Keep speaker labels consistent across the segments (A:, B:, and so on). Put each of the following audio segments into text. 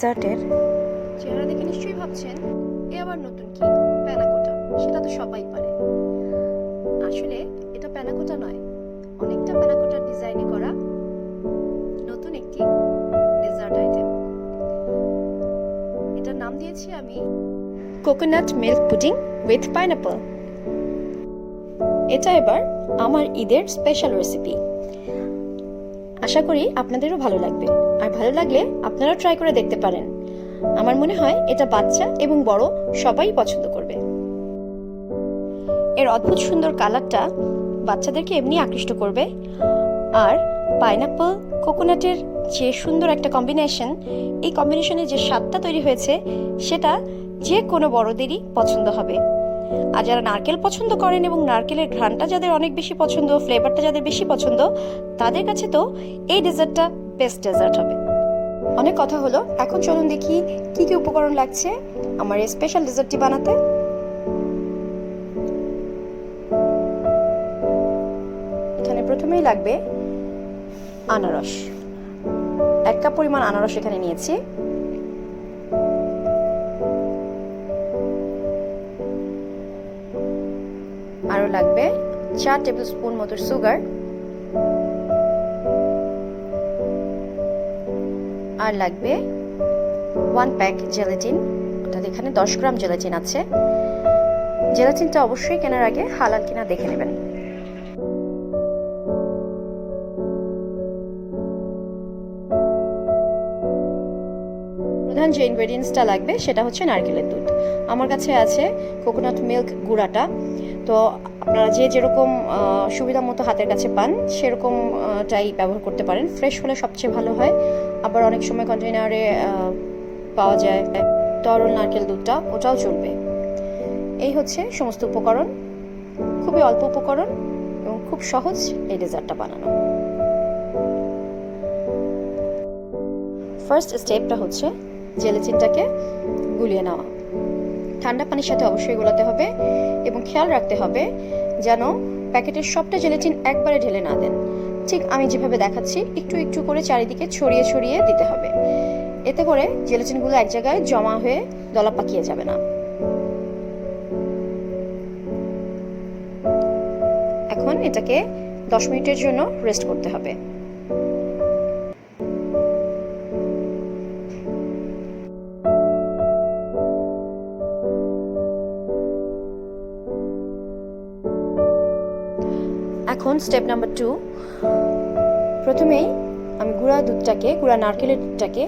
A: ডেজার্টের
B: চেহারা দেখে নিশ্চয়ই ভাবছেন এ আবার নতুন কি প্যানাকোটা, সেটা তো সবাই পারে। আসলে এটা প্যানাকোটা নয়, অনেকটা প্যানাকোটার ডিজাইনে করা নতুন একটি ডেজার্ট আইটেম। এটার নাম দিয়েছি আমি coconut milk pudding with pineapple. এটা এবার আমার ঈদের স্পেশাল রেসিপি। আশা করি আপনাদেরও ভালো লাগবে, আর ভালো লাগলে আপনারাও ট্রাই করে দেখতে পারেন। আমার মনে হয় এটা বাচ্চা এবং বড় সবাই পছন্দ করবে। এর অদ্ভুত সুন্দর কালারটা বাচ্চাদেরকে এমনি আকৃষ্ট করবে, আর পাইনাপল কোকোনাটের যে সুন্দর একটা কম্বিনেশন, এই কম্বিনেশনে যে স্বাদটা তৈরি হয়েছে সেটা যে কোনো বড়দেরই পছন্দ হবে। আর যারা নারকেল পছন্দ করেন এবং নারকেলের ঘ্রাণটা যাদের অনেক বেশি পছন্দ, ফ্লেভারটা যাদের বেশি পছন্দ, তাদের কাছে তো এই ডেজার্টটা বেস্ট ডেজার্ট হবে। অনেক কথা হলো, এখন চলুন দেখি কি কি উপকরণ লাগছে আমার এই স্পেশাল ডেজার্টটি বানাতে। এখানে প্রথমেই লাগবে আনারস। 1 কাপ পরিমাণ আনারস এখানে নিয়েছি। আরো লাগবে 4 টেবিল স্পুন মতো সুগার, আর লাগবে 1 প্যাক জেলাটিন। অর্থাৎ এখানে 10 গ্রাম জেলাটিন আছে। জেলাটিনটা অবশ্যই কেনার আগে হালাল কিনা দেখে নেবেন। প্রধান যে ইনগ্রেডিয়েন্টসটা লাগবে সেটা হচ্ছে নারকেলের দুধ। আমার কাছে আছে কোকোনাট মিল্ক গুঁড়াটা। তো আপনারা যে যেরকম সুবিধা মতো হাতের কাছে পান সেরকমটাই ব্যবহার করতে পারেন। ফ্রেশ হলে সবচেয়ে ভালো হয়। আবার অনেক সময় কন্টেনারে পাওয়া যায় তরল নারকেল দুধটা, ওটাও চলবে। এই হচ্ছে সমস্ত উপকরণ। খুবই অল্প উপকরণ এবং খুব সহজ এই ডেজার্টটা বানানো। ফার্স্ট স্টেপটা হচ্ছে জেলাটিনটাকে গুলিয়ে নেওয়া। ঠান্ডা পানির সাথে অবশ্যই গোলাতে হবে এবং খেয়াল রাখতে হবে যেন প্যাকেটের সবটা জেলাটিন একবারে ঢেলে না দেন। ঠিক আমি যেভাবে দেখাচ্ছি একটু একটু করে চারিদিকে ছড়িয়ে ছড়িয়ে দিতে হবে। এতে করে জেলাটিনগুলো এক জায়গায় জমা হয়ে দলা পাকিয়ে যাবে না। এখন এটাকে 10 মিনিটের জন্য রেস্ট করতে হবে। এখন স্টেপ নাম্বার 2। প্রথমেই আমি গুঁড়া নারকেলের দুধটাকে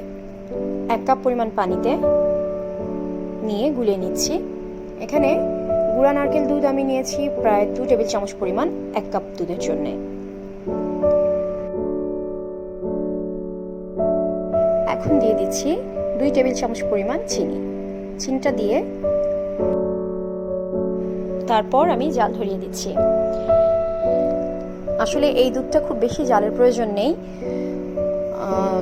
B: 1 কাপ পরিমাণ পানিতে নিয়ে গুলিয়ে নিচ্ছি। এখানে গুঁড়া নারকেল দুধ আমি নিয়েছি প্রায় 2 টেবিল চামচ পরিমাণ 1 কাপ দুধের জন্য। এখন দিয়ে দিচ্ছি 2 টেবিল চামচ পরিমাণ চিনি। চিনিটা দিয়ে তারপর আমি জাল ধরিয়ে দিচ্ছি। আসলে এই দুধটা খুব বেশি জালের প্রয়োজন নেই,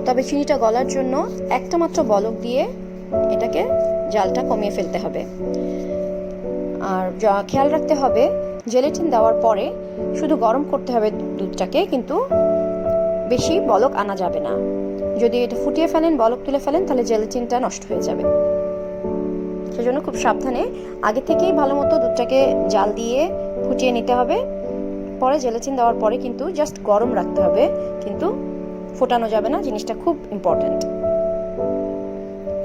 B: তবে চিনিটা গলার জন্য একটা মাত্র বলক দিয়ে এটাকে জালটা কমিয়ে ফেলতে হবে। আর খেয়াল রাখতে হবে জেলাটিন দেওয়ার পরে শুধু গরম করতে হবে দুধটাকে, কিন্তু বেশি বলক আনা যাবে না। যদি এটা ফুটিয়ে ফেলেন, বলক তুলে ফেলেন, তাহলে জেলাটিনটা নষ্ট হয়ে যাবে। সেজন্য খুব সাবধানে আগে থেকেই ভালো মতো দুধটাকে জাল দিয়ে ফুটিয়ে নিতে হবে। পরে জেলাটিন দেওয়ার পরে কিন্তু জাস্ট গরম রাখতে হবে, কিন্তু ফোটানো যাবে না। জিনিসটা খুব ইম্পর্টেন্ট।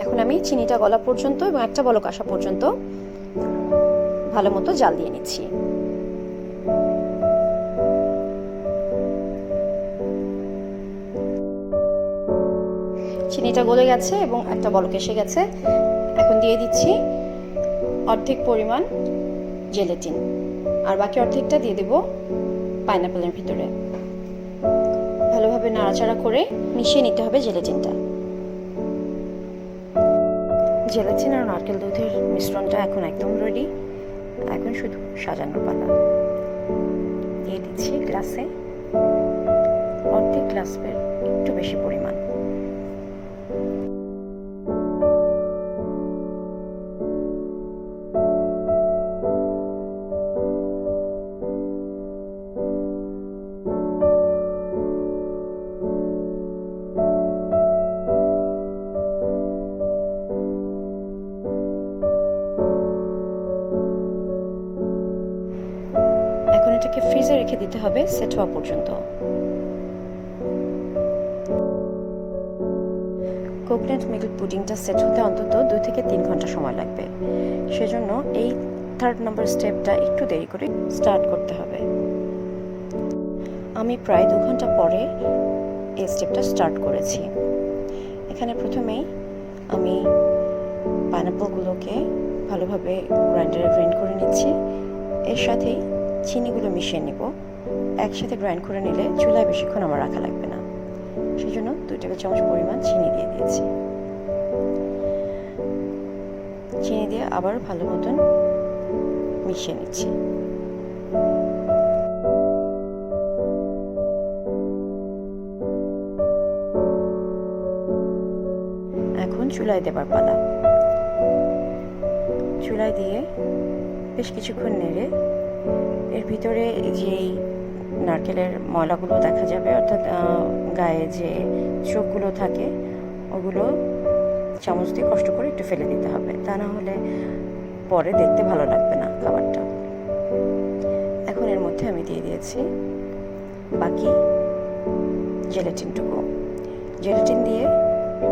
B: এখন আমি চিনিটা গলা পর্যন্ত এবং একটা বলক আসা পর্যন্ত ভালো মতো জাল দিয়ে নিচ্ছি। চিনিটা গলে গেছে এবং একটা বলক এসে গেছে। এখন দিয়ে দিচ্ছি অর্ধেক পরিমাণ জেলাটিন, আর বাকি অর্ধেকটা দিয়ে দেব পাইনাপেলের ভিতরে। ভালোভাবে নাড়াচাড়া করে মিশিয়ে নিতে হবে জেলাটিনটা। জেলাটিন আর নারকেল দুধের মিশ্রণটা এখন একদম রেডি। এখন শুধু সাজানোর পালা। দিয়ে দিচ্ছি গ্লাসে অর্ধেক গ্লাসের একটু বেশি পরিমাণ। রেখে দিতে হবে সেট হওয়া পর্যন্ত। কোকোনাট মিল্ক পুডিংটা সেট হতে অন্তত 2 থেকে 3 ঘন্টা সময় লাগবে। সেজন্য এই 3rd নম্বর স্টেপটা একটু দেরি করে স্টার্ট করতে হবে। আমি প্রায় 2 ঘন্টা পরে এই স্টেপটা স্টার্ট করেছি। এখানে প্রথমেই আমি পাইনাপলগুলোকে ভালোভাবে গ্রাইন্ডারে গ্রাইন্ড করে নিচ্ছি। এর সাথেই চিনিগুলো মিশিয়ে নিব। একসাথে গ্রাইন্ড করে নিলে চুলায় বেশিক্ষণ আমার রাখা লাগবে না, সেই জন্য 2 টেবিল চামচ পরিমাণ চিনি দিয়ে দিয়েছি। চিনি দিয়ে আবার ভালো মতন মিশিয়ে নিচ্ছি। এখন চুলায় দেবার পালা। চুলায় দিয়ে বেশ কিছুক্ষণ নেড়ে এর ভিতরে যেই নারকেলের ময়লাগুলো দেখা যাবে, অর্থাৎ গায়ে যে চোখগুলো থাকে, ওগুলো চামচ দিয়ে কষ্ট করে একটু ফেলে দিতে হবে, তা না হলে পরে দেখতে ভালো লাগবে না খাবারটা। এখন এর মধ্যে আমি দিয়ে দিয়েছি বাকি জেলেটিনটুকু। জেলেটিন দিয়ে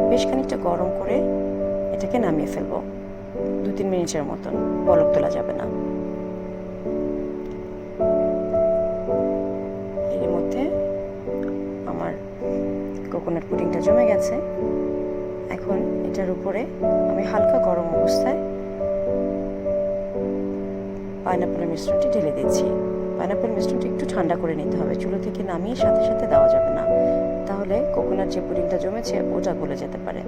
B: বেশ খানিকটা গরম করে এটাকে নামিয়ে ফেলবো। 2-3 মিনিটের মতন, বলক তোলা যাবে না। এর মধ্যে আমার কোকোনাট পুডিংটা জমে গেছে। এখন এটার উপরে আমি হালকা গরম অবস্থায় পাইনাপেলের মিশ্রণটি ঢেলে দিচ্ছি। পাইনাপেল মিশ্রণটি একটু ঠান্ডা করে নিতে হবে, চুলো থেকে নামিয়ে সাথে সাথে দেওয়া যাবে না, তাহলে কোকোনাট যে পুডিংটা জমেছে ওটা গলে যেতে পারে।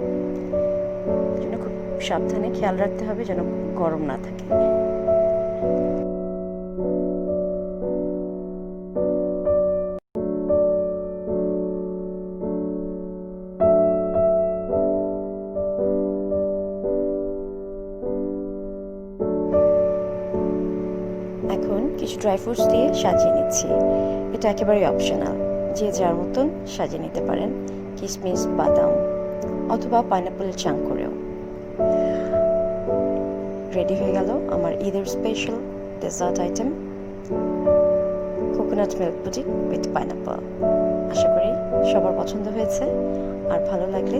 B: জন্য খুব সাবধানে খেয়াল রাখতে হবে যেন গরম না থাকে। এখন কিছু ড্রাই ফ্রুটস দিয়ে সাজিয়ে নিচ্ছি। এটা একেবারেই অপশনাল, যে যার মতন সাজিয়ে নিতে পারেন, কিশমিশ, বাদাম অথবা পাইনাপেলের চাঙ্ক করেও। রেডি হয়ে গেল আমার ঈদের special dessert item coconut milk pudding with pineapple. আশা করি সবার পছন্দ হয়েছে, আর ভালো লাগলে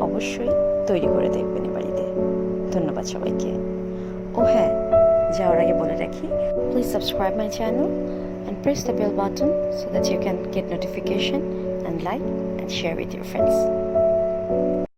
B: অবশ্যই তৈরি করে দেখবেন বাড়িতে। ধন্যবাদ সবাইকে। ও হ্যাঁ, যাওয়ার আগে বলে রাখি, please subscribe my channel and press the bell button so that you can get notification and like and share with your friends.